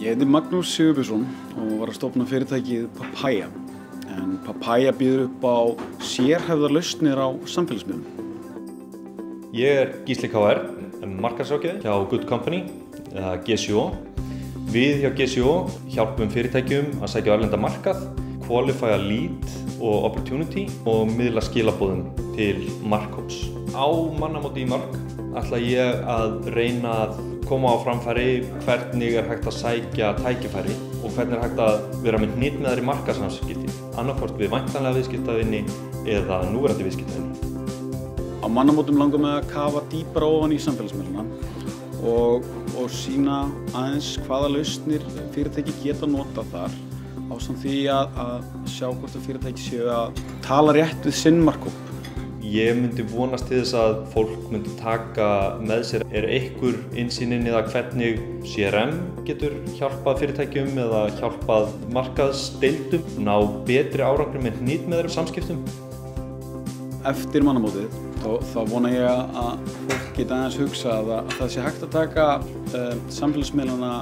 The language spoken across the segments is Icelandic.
Ég heiti Magnús Sigurbjörnsson og var að stofna fyrirtækið Papaya. En Papaya býður upp á sérhæfðar lausnir á samfélagsmiðlum. Ég Gísli KR, markaðsráðgjafi hjá Good Company, eða GCO. Við hjá GCO hjálpum fyrirtækjum að sækja erlenda markað, qualifya lead og opportunity og miðla skilaboðum til markhóps. Á mannamóti í mark ætla ég að reyna að koma á framfæri hvernig hægt að sækja tækifæri og hvernig hægt að vera með hnitmiðari markaðssamskipti, annaðhvort við væntanlega viðskiptavini eða núverandi viðskiptavini. Á mannamótum langar mig að kafa dýpra ofan í samfélagsmiðlana og sýna aðeins hvaða lausnir fyrirtæki geta notað þar ásamt því að sjá hvort að fyrirtæki séu að tala rétt við sinn markhóp. Ég myndi vonast til þess að fólk myndi taka með sér einhver innsýnin eða hvernig CRM getur hjálpað fyrirtækjum eða hjálpað markaðsdeildum, ná betri árangri með hnitmiðari samskiptum. Eftir mannamótið þá vona ég að fólk geti aðeins hugsað að það sé hægt að taka samfélagsmiðlana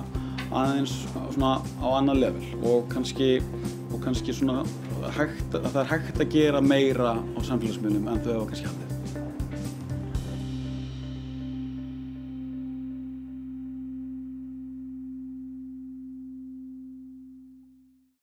aðeins svona á annað level og kannski svona að það er hægt að gera meira á samfélagsmiðlum en þau hafa kannski haldið.